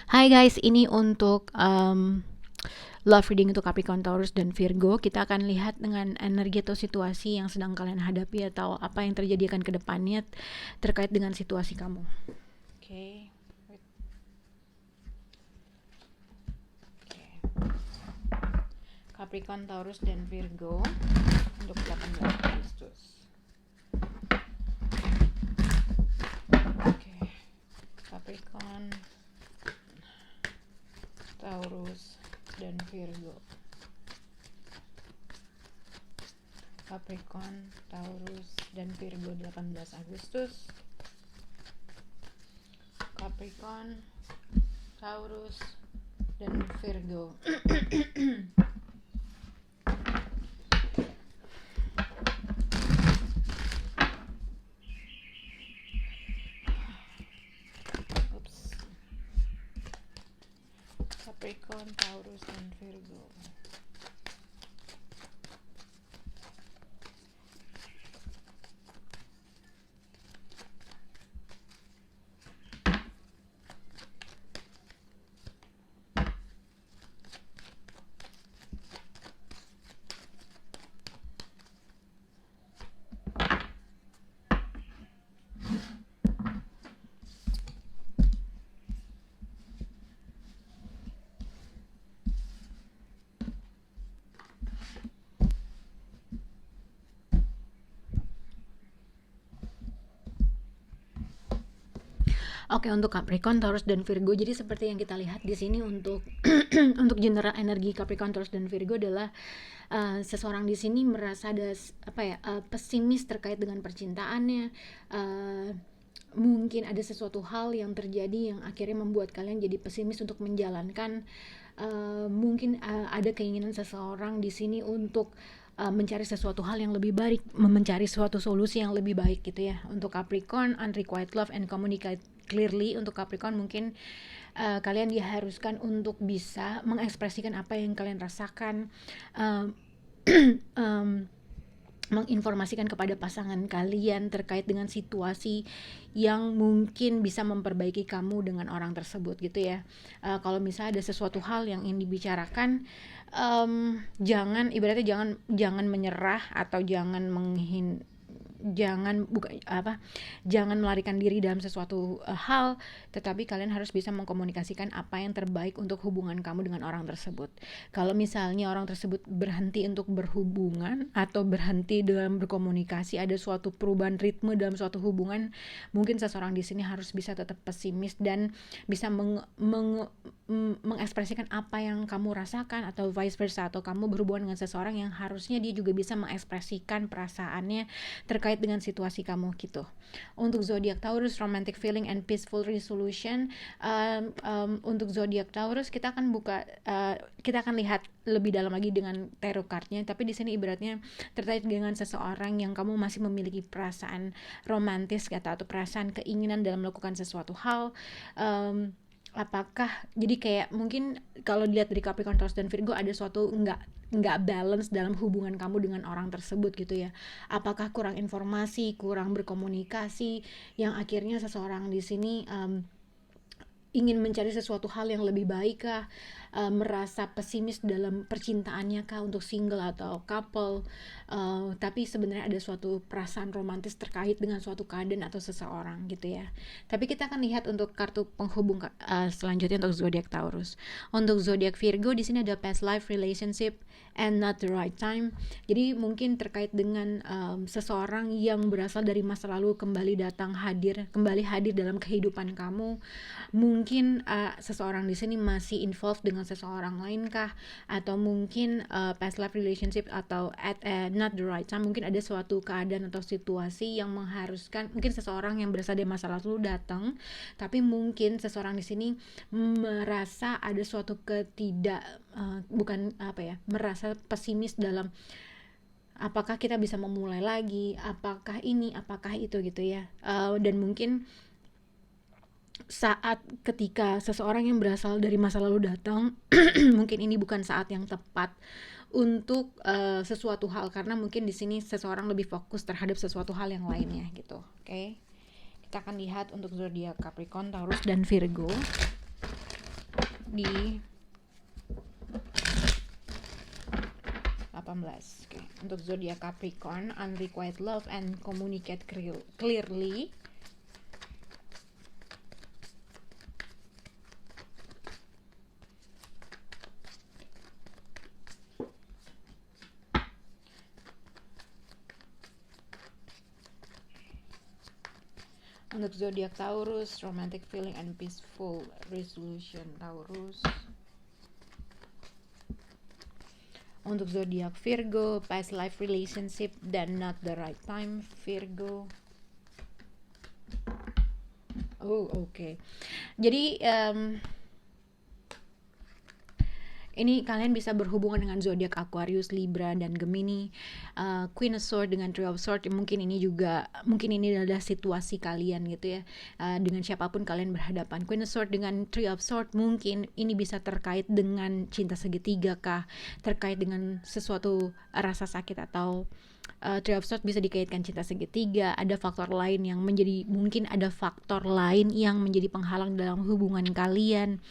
Hai guys, ini untuk love reading untuk Capricorn, Taurus, dan Virgo. Kita akan lihat dengan energi atau situasi yang sedang kalian hadapi atau apa yang terjadi akan ke depannya terkait dengan situasi kamu. Oke. Capricorn, Taurus, dan Virgo untuk 18 Agustus. Oke. Capricorn, Taurus, dan Virgo. Capricorn, Taurus, dan Virgo 18 Agustus. Capricorn, Taurus, dan Virgo. Capricorn, Taurus, dan Virgo. Oke, untuk Capricorn, Taurus, dan Virgo. Jadi seperti yang kita lihat di sini untuk untuk general energi Capricorn, Taurus, dan Virgo adalah seseorang di sini merasa ada pesimis terkait dengan percintaannya. Mungkin ada sesuatu hal yang terjadi yang akhirnya membuat kalian jadi pesimis untuk menjalankan. Mungkin ada keinginan seseorang di sini untuk mencari sesuatu hal yang lebih baik, mencari suatu solusi yang lebih baik gitu ya. Untuk Capricorn, unrequited love and communicate clearly. Untuk Capricorn mungkin kalian diharuskan untuk bisa mengekspresikan apa yang kalian rasakan, menginformasikan kepada pasangan kalian terkait dengan situasi yang mungkin bisa memperbaiki kamu dengan orang tersebut gitu ya. Kalau misalnya ada sesuatu hal yang ingin dibicarakan, jangan menyerah atau jangan melarikan diri dalam sesuatu hal, tetapi kalian harus bisa mengkomunikasikan apa yang terbaik untuk hubungan kamu dengan orang tersebut. Kalau misalnya orang tersebut berhenti untuk berhubungan atau berhenti dalam berkomunikasi, ada suatu perubahan ritme dalam suatu hubungan, mungkin seseorang di sini harus bisa tetap pesimis dan bisa mengekspresikan apa yang kamu rasakan, atau vice versa, atau kamu berhubungan dengan seseorang yang harusnya dia juga bisa mengekspresikan perasaannya terkait dengan situasi kamu gitu. Untuk zodiak Taurus, romantic feeling and peaceful resolution. Untuk zodiak Taurus kita akan lihat lebih dalam lagi dengan tarot cardnya, tapi di sini ibaratnya terkait dengan seseorang yang kamu masih memiliki perasaan romantis atau perasaan keinginan dalam melakukan sesuatu hal. Apakah jadi kayak mungkin kalau dilihat dari Capricorn, Taurus, dan Virgo ada suatu nggak balance dalam hubungan kamu dengan orang tersebut gitu ya. Apakah kurang informasi, kurang berkomunikasi, yang akhirnya seseorang di sini ingin mencari sesuatu hal yang lebih baik kah, merasa pesimis dalam percintaannya kah untuk single atau couple, tapi sebenarnya ada suatu perasaan romantis terkait dengan suatu keadaan atau seseorang gitu ya. Tapi kita akan lihat untuk kartu penghubung selanjutnya untuk zodiak Taurus. Untuk zodiak Virgo di sini ada past life relationship and not the right time. Jadi mungkin terkait dengan seseorang yang berasal dari masa lalu kembali hadir dalam kehidupan kamu. Mungkin seseorang di sini masih involved dengan seseorang lain kah, atau mungkin past life relationship atau at not the right time, mungkin ada suatu keadaan atau situasi yang mengharuskan mungkin seseorang yang berasal dari masa lalu datang, tapi mungkin seseorang di sini merasa ada suatu merasa pesimis dalam apakah kita bisa memulai lagi, apakah ini, apakah itu gitu ya. Dan mungkin saat ketika seseorang yang berasal dari masa lalu datang mungkin ini bukan saat yang tepat untuk sesuatu hal, karena mungkin di sini seseorang lebih fokus terhadap sesuatu hal yang lainnya gitu. Oke. Kita akan lihat untuk zodiak Capricorn, Taurus, dan Virgo. di 18. Oke. Untuk zodiak Capricorn, unrequited love and communicate clearly. Untuk zodiak Taurus, romantic feeling and peaceful resolution Taurus. Untuk zodiak Virgo, past life relationship dan not the right time Virgo. Oke. Jadi ini kalian bisa berhubungan dengan zodiak Aquarius, Libra, dan Gemini. Queen of Swords dengan Three of Swords, mungkin ini adalah situasi kalian gitu ya. Dengan siapapun kalian berhadapan. Queen of Swords dengan Three of Swords, mungkin ini bisa terkait dengan cinta segitiga kah, terkait dengan sesuatu rasa sakit, atau Three of Swords bisa dikaitkan cinta segitiga. Ada faktor lain yang menjadi penghalang dalam hubungan kalian.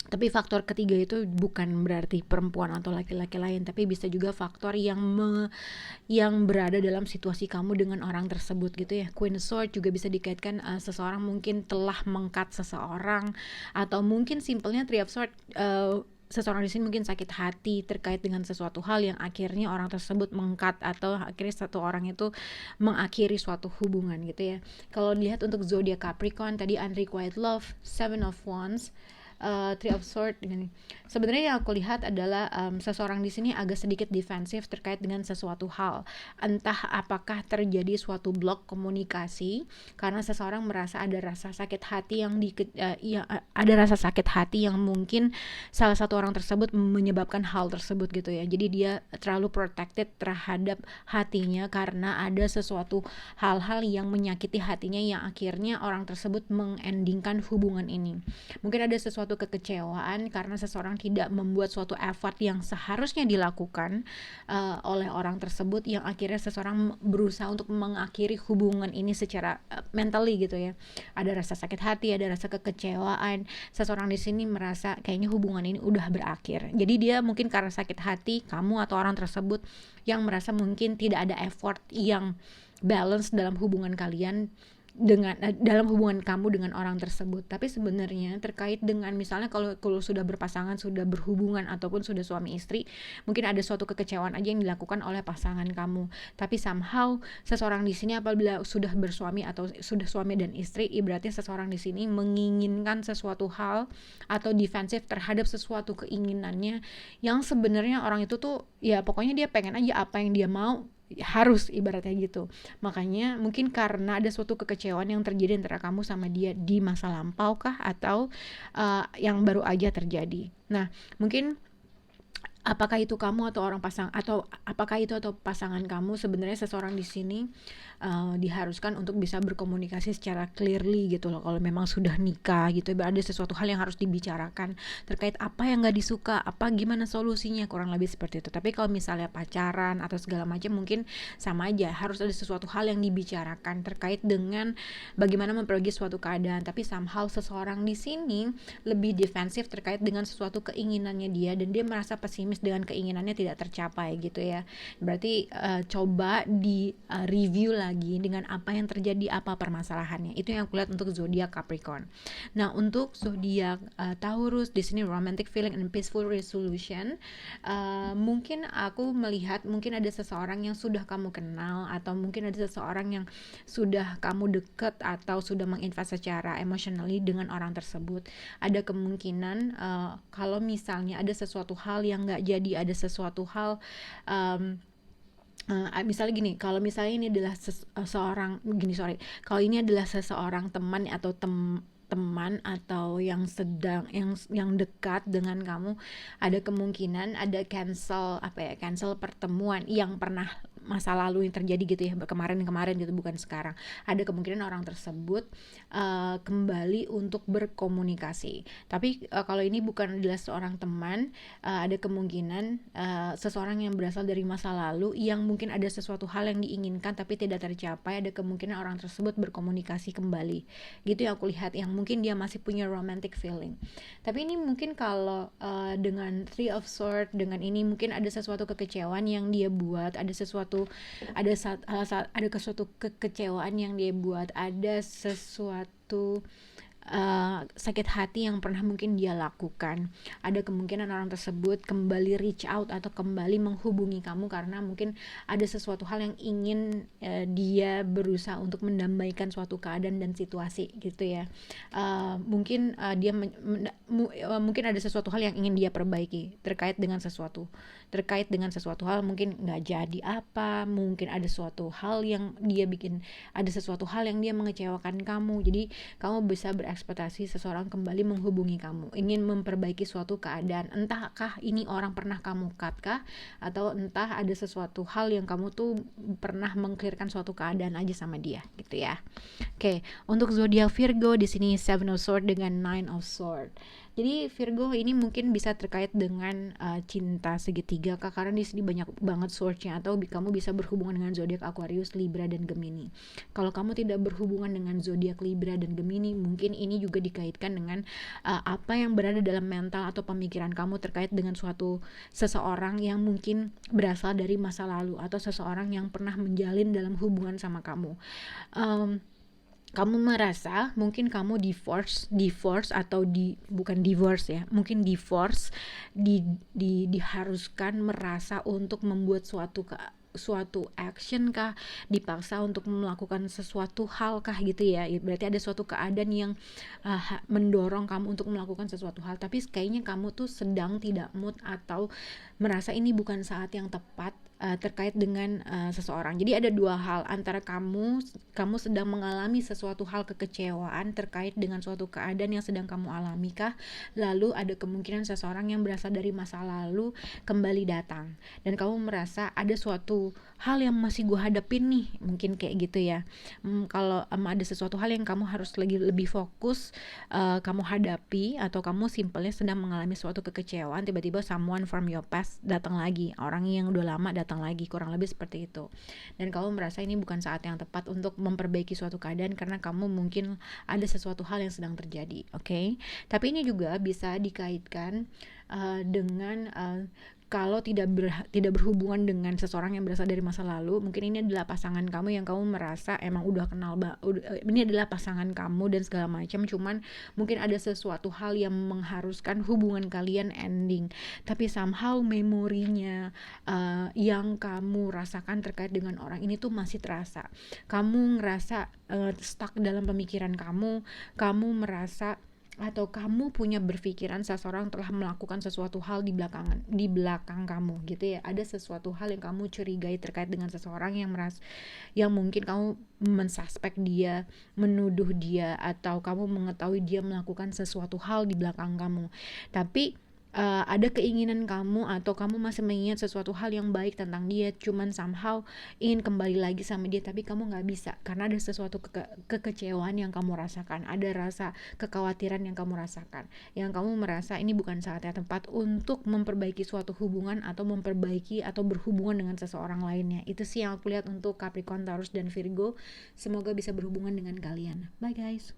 Tapi faktor ketiga itu bukan berarti perempuan atau laki-laki lain, tapi bisa juga faktor yang berada dalam situasi kamu dengan orang tersebut gitu ya. Queen of Swords juga bisa dikaitkan seseorang mungkin telah mengkat seseorang, atau mungkin simpelnya Three of Swords, seseorang di sini mungkin sakit hati terkait dengan sesuatu hal yang akhirnya orang tersebut mengkat, atau akhirnya satu orang itu mengakhiri suatu hubungan gitu ya. Kalau dilihat untuk zodiak Capricorn tadi, unrequited love, Seven of Wands, Three of Swords dengan sebenarnya yang aku lihat adalah seseorang di sini agak sedikit defensif terkait dengan sesuatu hal. Entah apakah terjadi suatu blok komunikasi karena seseorang merasa ada rasa sakit hati yang mungkin salah satu orang tersebut menyebabkan hal tersebut gitu ya. Jadi dia terlalu protected terhadap hatinya karena ada sesuatu hal-hal yang menyakiti hatinya yang akhirnya orang tersebut mengendingkan hubungan ini. Mungkin ada sesuatu kekecewaan karena seseorang tidak membuat suatu effort yang seharusnya dilakukan oleh orang tersebut, yang akhirnya seseorang berusaha untuk mengakhiri hubungan ini secara mentally gitu ya. Ada rasa sakit hati, ada rasa kekecewaan. Seseorang di sini merasa kayaknya hubungan ini udah berakhir. Jadi dia mungkin karena sakit hati, kamu atau orang tersebut yang merasa mungkin tidak ada effort yang balance dalam hubungan kalian, dalam hubungan kamu dengan orang tersebut. Tapi sebenarnya terkait dengan misalnya kalau sudah berpasangan, sudah berhubungan, ataupun sudah suami istri, mungkin ada suatu kekecewaan aja yang dilakukan oleh pasangan kamu. Tapi somehow seseorang di sini apabila sudah bersuami atau sudah suami dan istri, ibaratnya seseorang di sini menginginkan sesuatu hal atau defensif terhadap sesuatu keinginannya yang sebenarnya orang itu tuh ya pokoknya dia pengen aja apa yang dia mau, harus ibaratnya gitu. Makanya mungkin karena ada suatu kekecewaan yang terjadi antara kamu sama dia di masa lampau kah, atau yang baru aja terjadi. Nah, mungkin apakah itu kamu atau pasangan kamu, sebenarnya seseorang di sini diharuskan untuk bisa berkomunikasi secara clearly gitu loh. Kalau memang sudah nikah gitu, ada sesuatu hal yang harus dibicarakan terkait apa yang nggak disuka, apa gimana solusinya, kurang lebih seperti itu. Tapi kalau misalnya pacaran atau segala macam, mungkin sama aja, harus ada sesuatu hal yang dibicarakan terkait dengan bagaimana memperbaiki suatu keadaan. Tapi somehow seseorang di sini lebih defensif terkait dengan sesuatu keinginannya dia, dan dia merasa pesimis dengan keinginannya tidak tercapai gitu ya. Berarti coba di review lagi dengan apa yang terjadi, apa permasalahannya. Itu yang aku lihat untuk zodiak Capricorn. Nah, untuk zodiak Taurus di sini romantic feeling and peaceful resolution, mungkin aku melihat mungkin ada seseorang yang sudah kamu kenal, atau mungkin ada seseorang yang sudah kamu deket atau sudah menginvest secara emotionally dengan orang tersebut. Ada kemungkinan kalau misalnya ada sesuatu hal yang nggak jadi, ada sesuatu hal misalnya gini, kalau misalnya ini adalah kalau ini adalah seseorang teman atau teman atau yang dekat dengan kamu, ada kemungkinan ada cancel pertemuan yang pernah masa lalu yang terjadi gitu ya, kemarin-kemarin gitu, bukan sekarang. Ada kemungkinan orang tersebut kembali untuk berkomunikasi. Tapi kalau ini bukan adalah seorang teman, ada kemungkinan seseorang yang berasal dari masa lalu yang mungkin ada sesuatu hal yang diinginkan tapi tidak tercapai, ada kemungkinan orang tersebut berkomunikasi kembali. Gitu yang aku lihat, yang mungkin dia masih punya romantic feeling. Tapi ini mungkin kalau dengan Three of Swords, dengan ini mungkin ada sesuatu kekecewaan yang dia buat, ada sesuatu kekecewaan yang dia buat, ada sesuatu sakit hati yang pernah mungkin dia lakukan. Ada kemungkinan orang tersebut kembali reach out atau kembali menghubungi kamu karena mungkin ada sesuatu hal yang ingin dia berusaha untuk mendamaikan suatu keadaan dan situasi gitu ya. Mungkin dia mungkin ada sesuatu hal yang ingin dia perbaiki terkait dengan sesuatu hal, mungkin nggak jadi apa, mungkin ada suatu hal yang dia bikin, ada sesuatu hal yang dia mengecewakan kamu. Jadi kamu bisa berekspektasi seseorang kembali menghubungi kamu, ingin memperbaiki suatu keadaan. Entahkah ini orang pernah kamu cut kah, atau entah ada sesuatu hal yang kamu tuh pernah mengclearkan suatu keadaan aja sama dia gitu ya. Oke, untuk zodiak Virgo di sini Seven of Swords dengan Nine of Swords. Jadi Virgo ini mungkin bisa terkait dengan cinta segitiga kak, karena di sini banyak banget swords-nya. Atau kamu bisa berhubungan dengan zodiak Aquarius, Libra dan Gemini. Kalau kamu tidak berhubungan dengan zodiak Libra dan Gemini, mungkin ini juga dikaitkan dengan apa yang berada dalam mental atau pemikiran kamu terkait dengan suatu seseorang yang mungkin berasal dari masa lalu, atau seseorang yang pernah menjalin dalam hubungan sama kamu. Kamu merasa mungkin kamu divorce atau bukan divorce ya, mungkin divorce, diharuskan merasa untuk membuat suatu action kah, dipaksa untuk melakukan sesuatu hal kah gitu ya. Berarti ada suatu keadaan yang mendorong kamu untuk melakukan sesuatu hal, tapi kayaknya kamu tuh sedang tidak mood atau merasa ini bukan saat yang tepat terkait dengan seseorang. Jadi ada dua hal, antara kamu sedang mengalami sesuatu hal kekecewaan terkait dengan suatu keadaan yang sedang kamu alami kah, lalu ada kemungkinan seseorang yang berasal dari masa lalu kembali datang dan kamu merasa ada suatu hal yang masih gue hadapin nih, mungkin kayak gitu ya. Kalau ada sesuatu hal yang kamu harus lebih fokus kamu hadapi, atau kamu simpelnya sedang mengalami suatu kekecewaan, tiba-tiba someone from your past datang lagi, orang yang udah lama datang lagi, kurang lebih seperti itu. Dan kamu merasa ini bukan saat yang tepat untuk memperbaiki suatu keadaan karena kamu mungkin ada sesuatu hal yang sedang terjadi. Oke? Tapi ini juga bisa dikaitkan dengan kalau tidak berhubungan dengan seseorang yang berasal dari masa lalu, mungkin ini adalah pasangan kamu yang kamu merasa emang udah kenal, ini adalah pasangan kamu dan segala macam, cuman mungkin ada sesuatu hal yang mengharuskan hubungan kalian ending, tapi somehow memorinya yang kamu rasakan terkait dengan orang ini tuh masih terasa. Kamu ngerasa stuck dalam pemikiran kamu merasa atau kamu punya berpikiran seseorang telah melakukan sesuatu hal di belakang kamu gitu ya. Ada sesuatu hal yang kamu curigai terkait dengan seseorang yang mungkin kamu mensuspek dia, menuduh dia, atau kamu mengetahui dia melakukan sesuatu hal di belakang kamu. Tapi ada keinginan kamu atau kamu masih mengingat sesuatu hal yang baik tentang dia, cuman somehow ingin kembali lagi sama dia, tapi kamu gak bisa karena ada sesuatu kekecewaan yang kamu rasakan, ada rasa kekhawatiran yang kamu rasakan, yang kamu merasa ini bukan saatnya tempat untuk memperbaiki suatu hubungan atau memperbaiki atau berhubungan dengan seseorang lainnya. Itu sih yang aku lihat untuk Capricorn, Taurus, dan Virgo. Semoga bisa berhubungan dengan kalian. Bye guys.